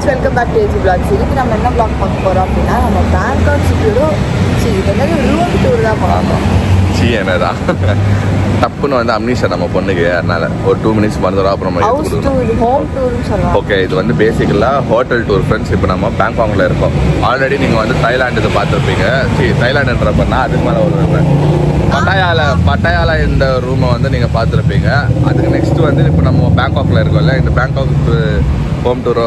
Welcome back to AG vlogs. இதுக்கு நம்ம என்ன vlog பார்க்க போகிறோம் அப்படின்னா நம்ம பேங்காக் சிட்டியோட ரூம் டூர் தான் பார்க்கணும். என்னடா டப்புன்னு வந்து அம்னிஷா நம்ம பொண்ணுக்கு அதனால ஒரு 2 மினிட்ஸ் மறந்துடும். அப்புறம் ஹவுஸ் டூர், ஹோம் டூர்னு சொல்லலாம். ஓகே, இது வந்து பேசிக்கலாக ஹோட்டல் டூர் ஃப்ரெண்ட்ஸ். இப்போ நம்ம பேங்காக்ல இருக்கோம். ஆல்ரெடி நீங்கள் வந்து தாய்லாந்து இது பார்த்துருப்பீங்க. சரி, தாய்லாண்டுன்றப்பன்னா அதுக்கு மேலே ஒரு பட்டாயால இந்த ரூமை வந்து நீங்கள் பார்த்துருப்பீங்க. அதுக்கு நெக்ஸ்ட் வந்து இப்போ நம்ம பேங்காக்ல இருக்கோம்ல, இந்த பேங்காக் ஹோம் டூரோ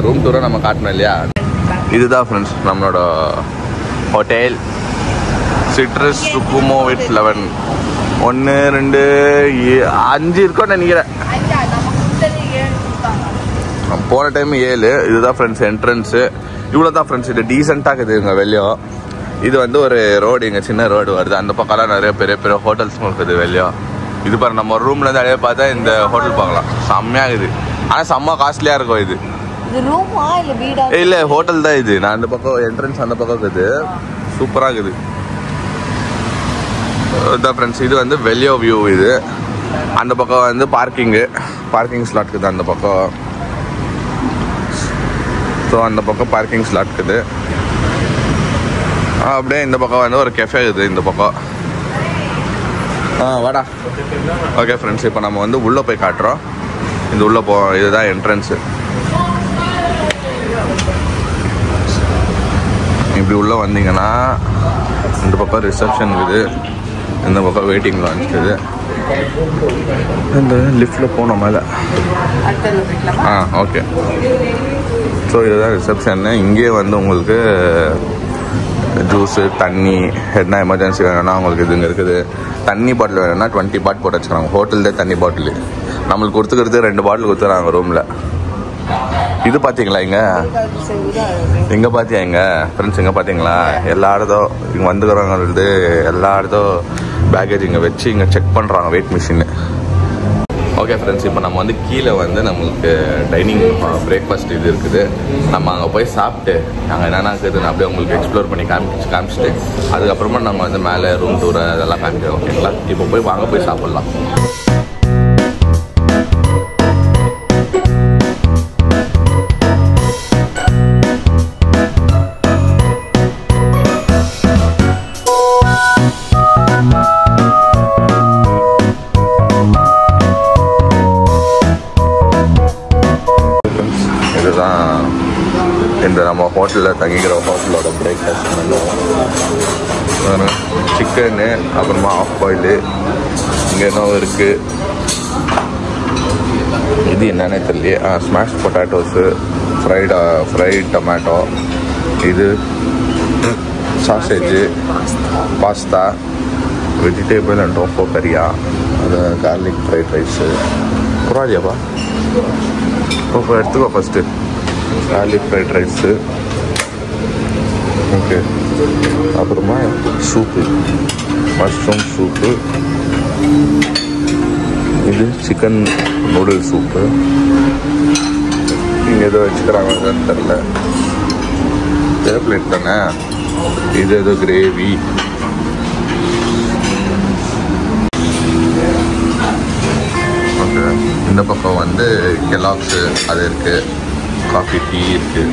ரூம் டூரோ நம்ம காட்டணும் இல்லையா. இதுதான் ஃப்ரெண்ட்ஸ் நம்மளோட ஹோட்டல் சிட்ரஸ் சுக்குமோ வித் 11 1 2 5 இருக்கோன்னு நினைக்கிறேன். போன டைம் 7. இதுதான் ஃப்ரெண்ட்ஸ் என்ட்ரன்ஸு. இவ்வளோ தான் ஃப்ரெண்ட்ஸ். இது டீசெண்டாக இருக்குது இங்கே வெளியோ. இது வந்து ஒரு ரோடு, இங்கே சின்ன ரோடு வருது. அந்த பக்கம்லாம் நிறைய பெரிய பெரிய ஹோட்டல்ஸும் இருக்குது வெளியோ. இது பாரு, நம்ம ரூம்லேருந்து அப்படியே பார்த்தா இந்த ஹோட்டல் பார்க்கலாம். செம்மையாக இருக்குது. ஆனால் செம்ம காஸ்ட்லியாக இருக்கும். இது இல்லை ஹோட்டல் தான் இது. நான் அந்த பக்கம் என்ட்ரன்ஸ் அந்த பக்கம் இருக்குது. சூப்பராக இருக்குது. இதான் ஃப்ரெண்ட்ஸ், இது வந்து வெளியோ வியூ. இது அந்த பக்கம் வந்து பார்க்கிங் ஸ்லாட் இருக்குது அந்த பக்கம். ஸோ அந்த பக்கம் பார்க்கிங் ஸ்லாட் இருக்குது. அப்படியே இந்த பக்கம் வந்து ஒரு கெஃபே இருக்குது இந்த பக்கம். வாடா. ஓகே ஃப்ரெண்ட்ஸ், இப்போ நம்ம வந்து உள்ளே போய் காட்டுறோம். இந்த உள்ளே இதுதான் என்ட்ரன்ஸு. இப்படி உள்ளே வந்தீங்கன்னா இந்த பக்கம் ரிசப்ஷன் இருக்குது, இந்த பக்கம் வெயிட்டிங் லான்ச் இருக்குது. இந்த லிஃப்டில் போனோம் மேலே. ஓகே. ஸோ இதுதான் ரிசப்ஷன்னு. இங்கே வந்து உங்களுக்கு ஜூஸு, தண்ணி, என்ன எமர்ஜென்சி வேணும்னா உங்களுக்கு இதுங்க இருக்குது. தண்ணி பாட்டில் வேணும்னா 20 பாட் போட்டு வச்சுக்கிறாங்க. ஹோட்டல்லே தண்ணி பாட்டில் நம்மளுக்கு கொடுத்துக்கிறது 2 பாட்டில் கொடுத்துறாங்க ரூமில். இது பார்த்தீங்களா இங்கே பார்த்தியா ஃப்ரெண்ட்ஸ் இங்கே பார்த்தீங்களா? எல்லா இடத்தும் இங்கே வந்துக்கிறவங்களுக்கு எல்லா இடத்தும் பேக்கேஜ் இங்கே வச்சு இங்கே செக் பண்ணுறாங்க வெயிட் மிஷின்னு. ஓகே ஃப்ரெண்ட்ஸ், இப்போ நம்ம வந்து கீழே வந்து நம்மளுக்கு டைனிங் பிரேக்ஃபாஸ்ட் இது இருக்குது. நம்ம அங்கே போய் சாப்பிட்டு அங்கே என்னென்ன இருக்குதுன்னு அப்படியே உங்களுக்கு எக்ஸ்ப்ளோர் பண்ணி காமிச்சிட்டு அதுக்கப்புறமா நம்ம வந்து மேலே ரூம் டூரை அதெல்லாம் காமிக்கிறோம். ஓகேங்களா? இப்போ போய் வாங்க போய் சாப்பிட்லாம். இந்த நம்ம ஹோட்டலில் தங்கிக்கிற ஹோட்டலோட பிரேக்ஃபாஸ்ட் மெனு. சிக்கனு, அப்புறமா ஆஃப் பாயிலு, இங்கே என்ன இருக்குது, இது என்னன்னே தெரியலையே. ஸ்மாஷ் பொட்டேட்டோஸு, ஃப்ரைட் டொமேட்டோ, இது சாசேஜு, பாஸ்தா, வெஜிடேபிள் அண்ட் டோஃபோ கரியா, அது கார்லிக் ஃப்ரைட் ரைஸு. புறாஜியாப்பா இப்போ எடுத்துக்கோ first. Garlic fried rice. Okay. அப்புறமா சூப்பு, மஷ்ரூம் சூப்பு, இது சிக்கன் நூடுல் சூப்பு. இங்கே எதோ வச்சுக்கிறாங்கன்னு தெரில. எதோ பிளேட் தானே இது. ஏதோ கிரேவி. ஓகே. இந்த பக்கம் வந்து கெலாக்ஸு அது இருக்குது. காஃபி, டீ இருக்குது.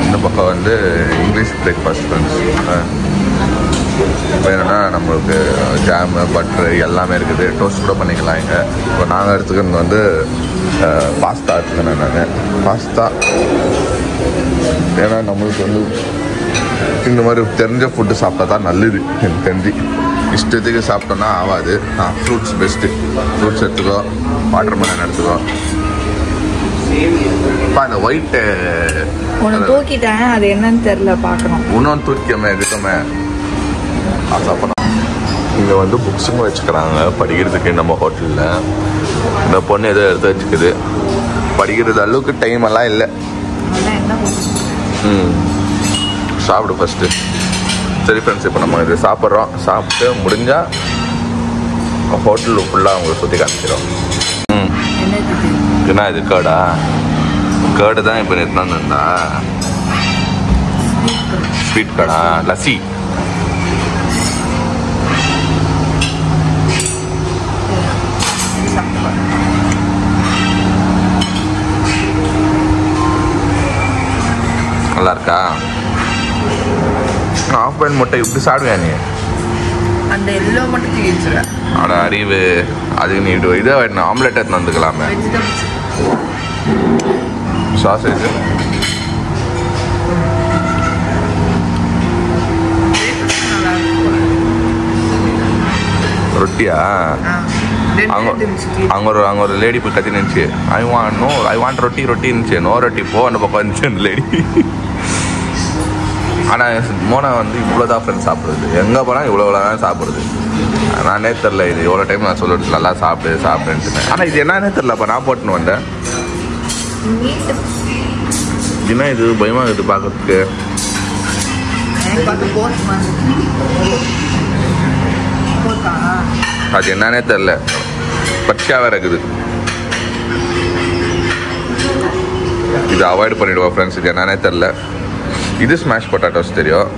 இந்த பக்கம் வந்து இங்கிலீஷ் பிரேக்ஃபாஸ்ட் ஃப்ரெண்ட்ஸ். வேணும்னா நம்மளுக்கு ஜாமு, பட்ரு எல்லாமே இருக்குது. டோஸ்ட் கூட பண்ணிக்கலாம். இங்கே இப்போ நாங்கள் எடுத்துக்கிறது வந்து பாஸ்தா எடுத்துக்கணும். நாங்கள் பாஸ்தா ஏன்னா நம்மளுக்கு வந்து இந்த மாதிரி தெரிஞ்ச ஃபுட்டு சாப்பிட்டா தான் நல்லது. எனக்கு தெரிஞ்சு இஷ்டத்துக்கு சாப்பிட்டோன்னா ஆகாது. Fruits best. ஃப்ரூட்ஸ் எடுத்துக்கோ, வாட்டர் மெலன் எடுத்துக்கோ. அந்த ஒயிட் தூக்கிட்டேன், அது என்னன்னு தெரியல, பார்க்கணும். இன்னும் தூக்கிக்கமே எடுக்கமே சாப்பிடலாம். இங்கே வந்து புக்ஸுங்க வச்சுக்கிறாங்க படிக்கிறதுக்கு நம்ம ஹோட்டலில். இந்த பொண்ணு எதோ எடுத்து வச்சுக்குது. படிக்கிறது அளவுக்கு டைம் எல்லாம் இல்லை. சாப்பிடு ஃபஸ்ட்டு. சரி ஃப்ரெண்ட்ஸ், இப்போ நம்ம இது சாப்பிட்றோம். சாப்பிட்டு முடிஞ்சால் ஹோட்டல் ஃபுல்லாக அவங்களை சுற்றி காமிக்கிறோம். என்ன இது கேர்டா? கேர்டு தான் இப்போ நிறுத்தினா ஸ்வீட் கடா. லஸ்ஸி நல்லா இருக்கா? ஆஃப் பாயில் முட்டை இப்படி சாப்பிடுவியா நீ? அந்த எல்லோ மட்டும் தீர்ச்சிடுவேன். அட அறிவு, அதுக்கு நீ இதை வேணும், ஆம்லெட் எடுத்து வந்துக்கலாமே. சாசேஜ் ரொட்டியா? அங்கே ஒரு லேடி போய் கத்தி நினச்சி ஐ வாண்ட் ரொட்டி இருந்துச்சு. நோ ரொட்டி போ அந்த பக்கம் இருந்துச்சு அந்த லேடி. ஆனால் மோனா வந்து இவ்வளோதான் ஃப்ரெண்ட்ஸ் சாப்பிடுறது. எங்கே போனால் இவ்வளோ தான் சாப்பிடுது. நானே தெரில இது எவ்வளோ டைம் நான் சொல்லிட்டு நல்லா சாப்பிடுன்ட்டு. ஆனால் இது என்னன்னே தெரிலப்பா. நான் போட்டுன்னு வந்தேன். என்ன இது பயமாக இருக்குது பார்க்கறதுக்கு. அது என்னன்னே தெரில. பச்சையாக வேற இருக்குது. இது அவாய்ட் பண்ணிவிடுவோம் ஃப்ரெண்ட்ஸ். இது என்னன்னே தெரில. இது ஸ்மாஷ் பொட்டாட்டோஸ் தெரியும்.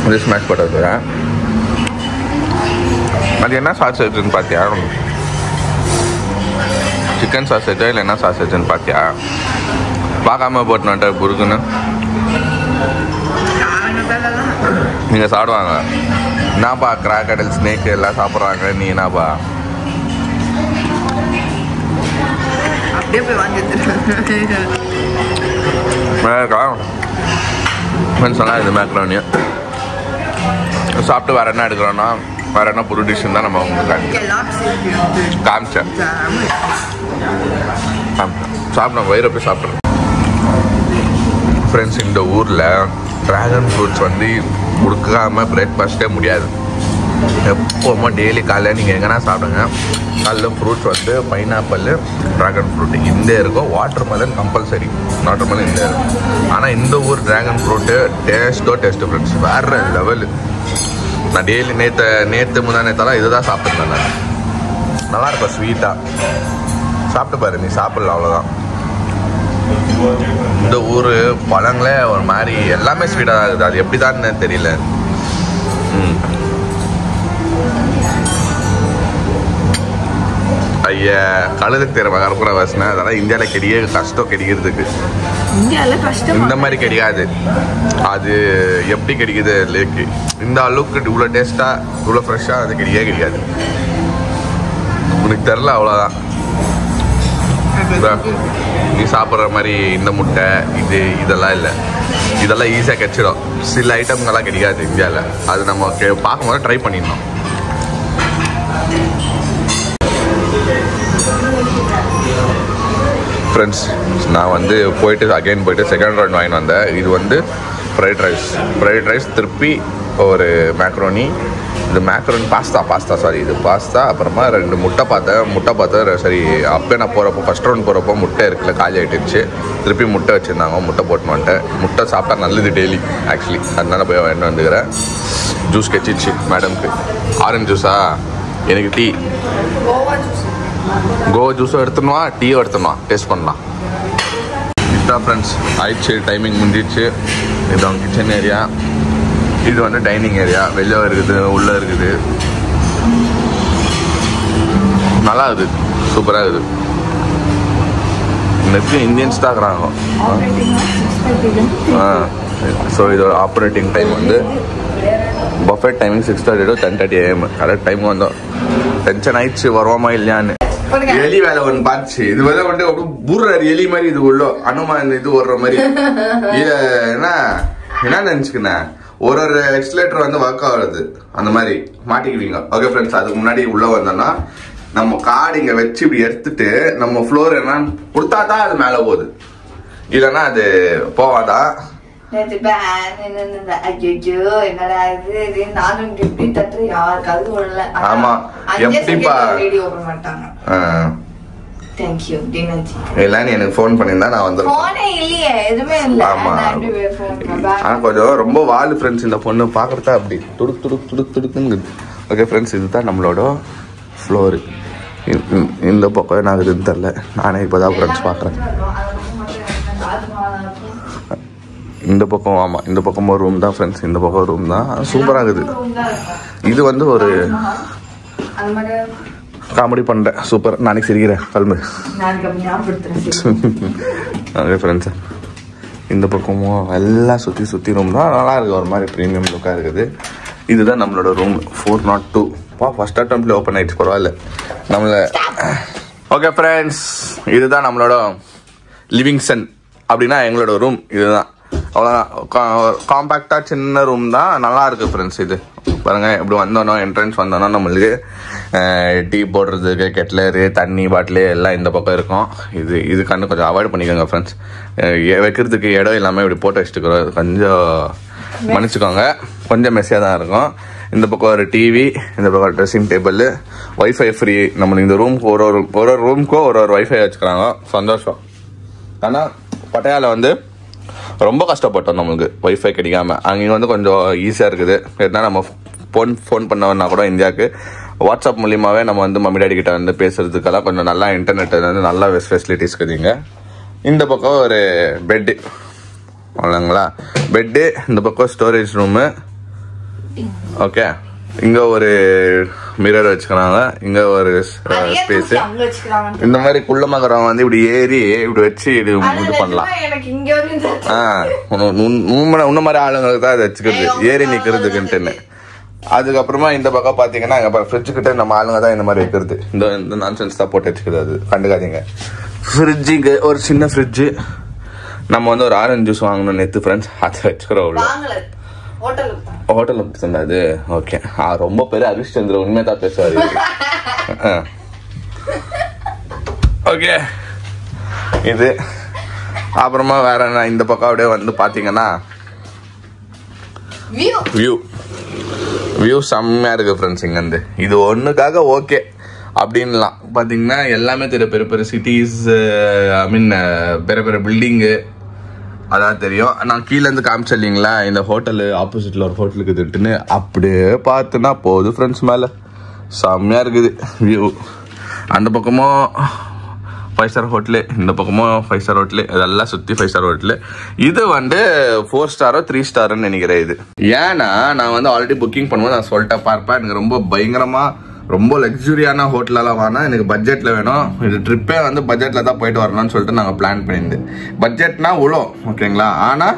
இது ஸ்மாஷ் பொட்டாட்டோ. அது என்ன சாசேஜ்னு பார்த்தியா? சிக்கன் சாசேஜா இல்லை என்ன சாசேஜ்னு பார்த்தியா? பார்க்காம போட்டுனாட்ட புருக்குன்னு. நீங்கள் சாப்பிடுவாங்க. என்னப்பா கிராக்கடல் ஸ்னேக் எல்லாம் சாப்பிட்றாங்க, நீ என்னப்பா? சொன்னா இது மேக்ரோனி சாப்பிட்டு வேற என்ன எடுக்கிறோன்னா வேற என்ன புது டிஷ்ஷுன்னு தான் நம்ம உங்களுக்கு காமிச்சேன். சாப்பிட வயிறு போய் சாப்பிட்றேன் ஃப்ரெண்ட்ஸ். இந்த ஊரில் ட்ராகன் ஃப்ரூட்ஸ் வந்து கொடுக்காம பிரேக்ஃபாஸ்ட்டே முடியாது. எப்போவுமே டெய்லி காலையில் நீங்கள் எங்கன்னா சாப்பிடுங்க. காலைல ஃப்ரூட்ஸ் வந்து பைனாப்பிள், ட்ராகன் ஃப்ரூட்டு இந்த இருக்கும். Water melon compulsory. Water melon இந்த இருக்கும். ஆனால் இந்த ஊர் ட்ராகன் ஃப்ரூட்டு டேஸ்ட்டு ஃப்ரெண்ட்ஸ் வேறு லெவலு. நான் டெய்லி நேற்று முந்தானேத்தெல்லாம் இது தான் சாப்பிட்ருந்தேன். நல்லாயிருக்கும் ஸ்வீட்டாக. சாப்பிட்டு பாரு, நீ சாப்பிடல அவ்வளோதான். இந்த ஊர் பழங்களே ஒரு மாதிரி எல்லாமே ஸ்வீட்டாக தான் இருக்குது. அது எப்படி தான் தெரியல. ஐயா கழுதுக்கு தேர கறப்புற வாசனை. அதெல்லாம் இந்தியாவில் கஷ்டம் கிடைக்கிறதுக்கு. இந்த மாதிரி கிடைக்காது. அது எப்படி கிடைக்குது லேக்கு இந்த அளவுக்கு இவ்வளோ டேஸ்ட்டாக இவ்வளோ ஃப்ரெஷ்ஷாக அது கிடைக்காது. உனக்கு தெரில அவ்வளோதான். நீ சாப்பிட்ற மாதிரி இந்த முட்டை இதெல்லாம் இல்லை. இதெல்லாம் ஈஸியாக கிடைச்சிடும். சில ஐட்டம்கள்லாம் கிடைக்காது இந்தியாவில். அது நம்ம பார்க்கும்போது ட்ரை பண்ணிடணும். ஃப்ரெண்ட்ஸ் நான் வந்து போயிட்டு செகண்ட் ரவுண்ட் வாங்கிட்டு வந்தேன். இது வந்து ஃப்ரைட் ரைஸ் திருப்பி ஒரு மேக்ரோனி. இது மேக்ரோனி பாஸ்தா சாரி இது பாஸ்தா. அப்புறமா 2 முட்டை பார்த்தேன். சரி அப்போ நான் ஃபஸ்ட் ரவுண்ட் போகிறப்போ முட்டை இருக்குல்ல காலி ஆகிட்டுச்சு. திருப்பி முட்டை வச்சுருந்தாங்க. முட்டை போட்டுன்னு வந்துட்டேன். முட்டை சாப்பிட்டா நல்லது டெய்லி ஆக்சுவலி. அதனால போய் வாங்கிட்டு வந்துக்கிறேன். ஜூஸ் கச்சிச்சு மேடம்க்கு. ஆரஞ்சு ஜூஸா? எனக்கு டீ. கோவா ஜூஸும் எடுத்துணுவா, டீயும் எடுத்துணுவா, டேஸ்ட் பண்ணலாம். இதுதான் ஃப்ரெண்ட்ஸ் ஆயிடுச்சு. டைமிங் முடிஞ்சிடுச்சு. இதுதான் கிச்சன் ஏரியா. இது வந்து டைனிங் ஏரியா. வெளியே இருக்குது, உள்ளே இருக்குது. நல்லா இருக்குது, சூப்பராக இருக்குது. நெக்ஸ்ட் இந்தியன்ஸ் தான் இருக்கிறாங்க. ஸோ இதோட ஆப்ரேட்டிங் டைம் வந்து Buffett timing 6:30 to 10:30 AM. Correct time வந்தோம். டென்ஷன் ஆயிடுச்சு வருவோமா இல்லையான்னு. எலி வேலை ஒன்று பார்த்துச்சு. இது வந்து பூர்றாரு எலி மாதிரி. இது உள்ள அனுமான் இது ஓடுற மாதிரி. என்ன நினைச்சுக்கினேன் ஒரு எக்ஸ்லேட்டர் வந்து ஒர்க் ஆகுறது அந்த மாதிரி மாட்டிக்குவீங்க. ஓகே ஃப்ரெண்ட்ஸ், அதுக்கு முன்னாடி உள்ள வந்தோம்னா நம்ம கார்டு இங்க வச்சு இப்படி எடுத்துட்டு நம்ம ஃப்ளோர் என்னன்னு கொடுத்தா தான் அது மேலே போகுது. இல்லைன்னா அது போவாதா. ஆமா எப்படிப்பா எனக்கு போன் பண்ணிருந்தா நான் வந்துருக்கேன். ஆனா கொஞ்சம் ரொம்ப வாலு ஃப்ரெண்ட்ஸ். இந்த பொண்ணு பாக்குறதா அப்படி துடுக்குன்னு. ஓகே ஃப்ரெண்ட்ஸ், இதுதான் நம்மளோட ஃப்ளோரு. இந்த பக்கம் என்ன ஆகுதுன்னு தெரியல. நானே இப்போதான் ஃப்ரெண்ட்ஸ் பார்க்குறேன். இந்த பக்கம் ஆமாம், இந்த பக்கம் ஒரு ரூம் தான் ஃப்ரெண்ட்ஸ். இந்த பக்கம் ரூம் தான் சூப்பராக இருக்குது. இது வந்து ஒரு காமெடி பண்ணுறேன். சூப்பர். நாளைக்கு சிரிக்கிறேன். கிளம்பு. ஓகே ஃப்ரெண்ட்ஸ், இந்த பக்கமும் எல்லாம் சுற்றி ரூம் தான். நல்லா இருக்குது. ஒரு மாதிரி ப்ரீமியம் லுக்காக இருக்குது. இதுதான் நம்மளோட ரூம் 402. ஃபர்ஸ்ட் அட்டெம்ப்ட்ல ஓப்பன் ஆயிடுச்சு. பரவாயில்ல நம்மள. ஓகே ஃப்ரெண்ட்ஸ், இதுதான் நம்மளோட லிவிங்ஸ்டன். அப்படின்னா எங்களோட ரூம் இதுதான். அவ்வளோதான். காம்பேக்டாக சின்ன ரூம் தான். நல்லா இருக்குது ஃப்ரெண்ட்ஸ். இது பாருங்கள், இப்படி வந்தோன்னா என்ட்ரன்ஸ் வந்தோன்னா நம்மளுக்கு டீ போடுறதுக்கு கெட்லரு, தண்ணி பாட்டிலு எல்லாம் இந்த பக்கம் இருக்கும். இது கண்ணு கொஞ்சம் அவாய்ட் பண்ணிக்கோங்க ஃப்ரெண்ட்ஸ். வைக்கிறதுக்கு இடம் இல்லாமல் இப்படி போட்டு வச்சுட்டுக்கிறோம். கொஞ்சம் மன்னிச்சுக்கோங்க, கொஞ்சம் மெஸ்ஸியாக தான் இருக்கும். இந்த பக்கம் ஒரு டிவி, இந்த பக்கம் ட்ரெஸ்ஸிங் டேபிள், ஒய்ஃபை ஃப்ரீ. நம்மளுக்கு இந்த ரூமுக்கு ஒரு ரூமுக்கும் ஒரு ஒய்ஃபை வச்சுக்கிறாங்க. சந்தோஷம். ஆனால் பட்டையாவில் வந்து ரொம்ப கஷ்டப்பட்டோம். நம்மளுக்கு ஒய்ஃபை கிடைக்காம. அங்கே வந்து கொஞ்சம் ஈஸியாக இருக்குது. எதுனா நம்ம ஃபோன் பண்ணோன்னா கூட இந்தியாவுக்கு வாட்ஸ்அப் மூலியமாகவே நம்ம வந்து மம்மி டாடி கிட்ட வந்து பேசுறதுக்கெல்லாம் கொஞ்சம் நல்லா இன்டர்நெட் வந்து நல்லா ஃபெசிலிட்டிஸ் இருக்குதுங்க. இந்த பக்கம் ஒரு பெட்டு, அவ்வளோங்களா, பெட்டு. இந்த பக்கம் ஸ்டோரேஜ் ரூமு. ஓகே, இங்கே ஒரு மிரர் வச்சுக்கிறாங்க. இங்கே ஒரு ஸ்பேஸு. இந்த மாதிரி குள்ளமாகறவங்க வந்து இப்படி ஏறி இப்படி வச்சு இது பண்ணலாம். உன்ன மாதிரி ஆளுங்களுக்கு தான் அதை வச்சுக்கிறது, ஏறி நிற்கிறதுக்குன்ட்டுன்னு. அதுக்கப்புறமா இந்த பக்கம் பார்த்தீங்கன்னா ஃப்ரிட்ஜு கிட்ட நம்ம ஆளுங்க தான் இந்த மாதிரி வைக்கிறது. இந்த நான்சென்ஸ் தான் போட்டு வச்சுக்கிறது. அது கண்டுக்காதீங்க. ஃப்ரிட்ஜுக்கு ஒரு சின்ன ஃப்ரிட்ஜு. நம்ம வந்து ஒரு ஆரஞ்சு ஜூஸ் வாங்கணும் நேற்று ஃப்ரெண்ட்ஸ், அதை வச்சுக்கிறோம். ஹோட்டலில் சொன்னா அது. ஓகே, ரொம்ப பெரிய ஹரிஷ்சந்திர உண்மையாக தான் பேசுவார். ஓகே, இது அப்புறமா வேற என்ன, இந்த பக்கம் அப்படியே வந்து பார்த்தீங்கன்னா வியூ செம்மையாக இருக்குது ஃப்ரெண்ட்ஸ். இங்கேருந்து இது ஒன்றுக்காக ஓகே அப்படின்லாம் பார்த்தீங்கன்னா எல்லாமே தெரியும். பெரிய பெரிய சிட்டிஸ், ஐ மீன் பெரிய பெரிய பில்டிங்கு அதான் தெரியும். நான் கீழேருந்து காமிச்சேன் இல்லைங்களா, இந்த ஹோட்டலு ஆப்போசிட்டில் ஒரு ஹோட்டலுக்கு இருக்குதுன்ட்டுன்னு. அப்படியே பார்த்துன்னா போகுது ஃப்ரெண்ட்ஸ். மேலே செம்மையாக இருக்குது வியூ. அந்த பக்கமும் 5 ஸ்டார் ஹோட்டலு, இந்த பக்கமும் 5 ஸ்டார் ஹோட்டலு. இதெல்லாம் சுற்றி 5 ஸ்டார் ஹோட்டலு. இது வந்து 4 ஸ்டாரோ 3 ஸ்டாருன்னு நினைக்கிறேன். இது ஏன்னா நான் வந்து ஆல்ரெடி புக்கிங் பண்ணும்போது நான் சொல்லிட்டேன் பார்ப்பேன், எனக்கு ரொம்ப பயங்கரமாக ரொம்ப லக்ஸுரியான ஹோட்டலெல்லாம் வேணாம், எனக்கு பட்ஜெட்டில் வேணும். இது ட்ரிப்பே வந்து பட்ஜெட்டில் தான் போயிட்டு வரணும்னு சொல்லிட்டு நாங்கள் பிளான் பண்ணியிருந்து. பட்ஜெட்னா உழும் ஓகேங்களா, ஆனால்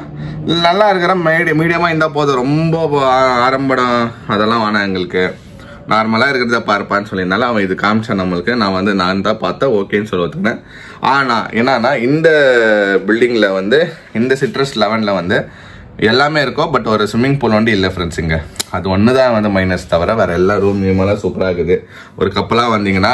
நல்லா இருக்கிற மீடியமாக இருந்தால் போதும். ரொம்ப ஆரம்படம் அதெல்லாம் வேணாம் எங்களுக்கு. நார்மலாக இருக்கிறத பார்ப்பான்னு சொல்லியிருந்தாலும் அவன் இது காமிச்சான் நம்மளுக்கு. நான் தான் பார்த்தேன், ஓகேன்னு சொல்லி ஒத்துக்கினேன். ஆனால் என்னன்னா இந்த பில்டிங்கில் வந்து இந்த சிட்ரஸ் 11 வந்து எல்லாமே இருக்கும். பட் ஒரு ஸ்விம்மிங் பூல் வந்து இல்லை ஃப்ரெண்ட்ஸ். இங்கே அது ஒன்று தான் வந்து மைனஸ், தவிர வேறு எல்லா ரூம் மேலாம் சூப்பராக இருக்குது. ஒரு கப்பலாக வந்தீங்கன்னா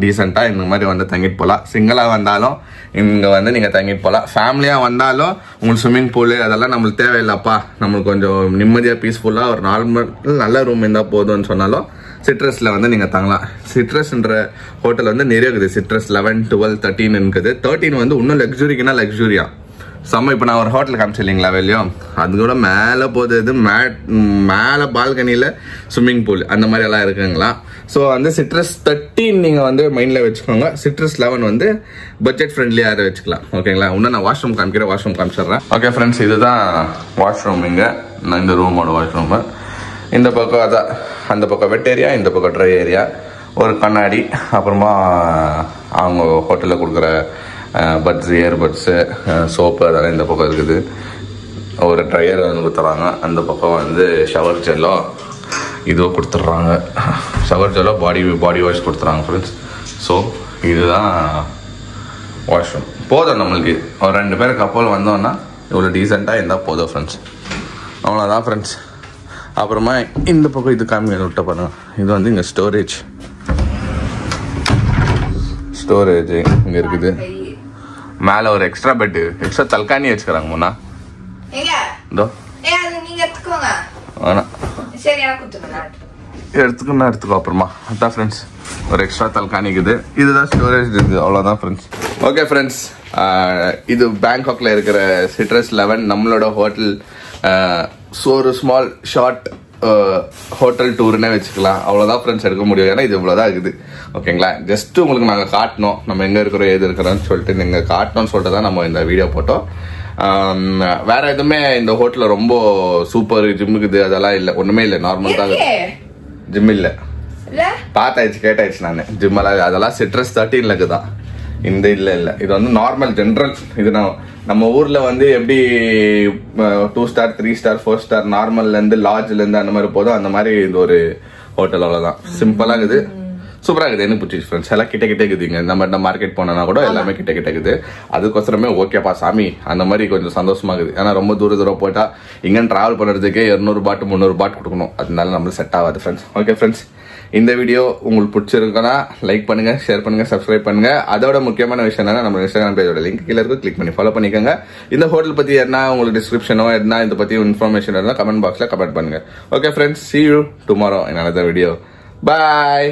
டீசெண்டாக இந்த மாதிரி வந்து தங்கிட்டு போகலாம். சிங்கிளாக வந்தாலும் இங்கே வந்து நீங்கள் தங்கிட்டு போகலாம். ஃபேமிலியாக வந்தாலும் உங்களுக்கு ஸ்விம்மிங் பூலு அதெல்லாம் நம்மளுக்கு தேவையில்லைப்பா, நம்மளுக்கு கொஞ்சம் நிம்மதியாக பீஸ்ஃபுல்லாக ஒரு நார்மல் நல்ல ரூம் இருந்தால் போதும்னு சொன்னாலும் சிட்ரஸில் வந்து நீங்கள் தங்கலாம். சிட்ரஸ்ன்ற ஹோட்டல் வந்து நிறைய இருக்குது. சிட்ரஸ் 11, 12, 13 இருக்குது. 13 வந்து இன்னும் லக்ஸுரிக்குன்னா லக்ஸுரியா செம்ம. இப்போ நான் ஒரு ஹோட்டல் காமிச்சு இல்லைங்களா வெளியும், அது கூட மேலே போகுது. மேலே பால்கனியில் ஸ்விம்மிங் பூல் அந்த மாதிரி எல்லாம் இருக்குங்களா. ஸோ வந்து சிட்ரஸ் 13 நீங்கள் வந்து மைண்டில் வச்சுக்கோங்க. சிட்ரஸ் 11 வந்து பட்ஜெட் ஃப்ரெண்ட்லியாக வச்சுக்கலாம் ஓகேங்களா. இன்னும் நான் வாஷ்ரூம் காமிக்கிறேன், வாஷ்ரூம் காமிச்சிடுறேன். ஓகே ஃப்ரெண்ட்ஸ், இதுதான் வாஷ்ரூம். இங்கே நான் இந்த ரூமோட வாஷ்ரூமு. இந்த பக்கம் அதான், அந்த பக்கம் வெட் ஏரியா, இந்த பக்கம் ட்ரை ஏரியா, ஒரு கண்ணாடி, அப்புறமா அவங்க ஹோட்டலில் கொடுக்குற பட்ஸு, இயர்பட்ஸு, சோப்பு அதெல்லாம் இந்த பக்கம் இருக்குது. ஒரு ட்ரையர் வந்து கொடுத்துட்றாங்க. அந்த பக்கம் வந்து ஷவர் ஜெல்லோ இதுவோ கொடுத்துட்றாங்க. ஷவர் ஜெல்லோ பாடி வாஷ் கொடுத்துட்றாங்க ஃப்ரெண்ட்ஸ். ஸோ இதுதான் வாஷ்ரூம். போதும் நம்மளுக்கு ஒரு 2 பேர் கப்பல் வந்தோன்னா இவ்வளோ டீசெண்டாக இருந்தால் போதும் ஃப்ரெண்ட்ஸ். அவ்வளோதான் ஃப்ரெண்ட்ஸ். அப்புறமா இந்த பக்கம் இது காமி விட்ட பாருங்க. இது வந்து இங்கே ஸ்டோரேஜ் இங்கே இருக்குது. மேலே ஒரு எக்ஸ்ட்ரா பெட்டு, எக்ஸ்ட்ரா தல்காணி வச்சுக்கிறாங்க. முன்னா இதோ வேணாம், எடுத்துக்கோ அப்புறமா. அதான் ஃப்ரெண்ட்ஸ், ஒரு எக்ஸ்ட்ரா தல்காணிக்குது. இதுதான் ஸ்டோரேஜ் இருக்குது. அவ்வளோதான் ஃப்ரெண்ட்ஸ். ஓகே ஃப்ரெண்ட்ஸ், இது பேங்காக்ல இருக்கிற சிட்ரஸ் 11 நம்மளோட ஹோட்டல். ஒரு ஸ்மால் ஷார்ட் ஹோட்டல் டூர்னே வச்சுக்கலாம். அவ்வளோதான் ஃப்ரெண்ட்ஸ் எடுக்க முடியும். ஏன்னா இது இவ்வளோதான் இருக்குது ஓகேங்களா. ஜஸ்ட் உங்களுக்கு நாங்கள் காட்டணும் நம்ம எங்கே இருக்கிறோம் ஏது இருக்கிறோன்னு சொல்லிட்டு நீங்கள் காட்டணும்னு சொல்லிட்டு தான் நம்ம இந்த வீடியோ போட்டோம். வேற எதுவுமே இந்த ஹோட்டலில் ரொம்ப சூப்பர் ஜிம்முக்குது அதெல்லாம் இல்லை, ஒன்றுமே இல்லை. நார்மல் தான் ஜிம் இல்லை. பார்த்தாச்சு கேட்டாச்சு நான் ஜிம்மெல்லாம் அதெல்லாம் சிட்ரஸ் 13 தான். இந்த இல்ல இது வந்து நார்மல் ஜென்ரல். இது நம்ம ஊர்ல வந்து எப்படி 2 ஸ்டார் 3 ஸ்டார் 4 ஸ்டார் நார்மல்ல இருந்து லாட்ஜ்ல இருந்து அந்த மாதிரி போதும், அந்த மாதிரி இது ஒரு ஹோட்டல். அவ்வளவுதான், சிம்பிளா இருக்குது, சூப்பரா இருக்குது. எனக்கு பிடிச்சி ஃப்ரெண்ட்ஸ் எல்லாம் கிட்ட இருக்குதுங்க. நம்ம மார்க்கெட் போனா கூட எல்லாமே கிட்ட இருக்குது. அதுக்கோசரமே ஓகேப்பா சாமி அந்த மாதிரி கொஞ்சம் சந்தோஷமா இருக்குது. ஏன்னா ரொம்ப தூரம் போயிட்டா இங்க டிராவல் பண்ணுறதுக்கே 200 பாட் 300 பாட் கொடுக்கணும். அதனால நம்மளுக்கு செட் ஆகாது ஃப்ரெண்ட்ஸ். ஓகே ஃப்ரெண்ட்ஸ், இந்த வீடியோ உங்களுக்கு பிடிச்சிருக்குன்னா லைக் பண்ணுங்க, ஷேர் பண்ணுங்க, சப்ஸ்கிரைப் பண்ணுங்க. அதோட முக்கியமான விஷயம் என்னன்னா நம்ம இன்ஸ்டாகிராம் பேஜோட லிங்க் கீழே இருக்கு, கிளிக் பண்ணி ஃபாலோ பண்ணிக்கோங்க. இந்த ஹோட்டல் பத்தி என்ன உங்களுக்கு டிஸ்கிரிப்ஷனோ என்ன இதை பத்தி இன்ஃபர்மேஷன் இருந்தால் கமெண்ட் பாக்ஸ்ல கமெண்ட் பண்ணுங்க. Okay friends, see you tomorrow in another video. Bye.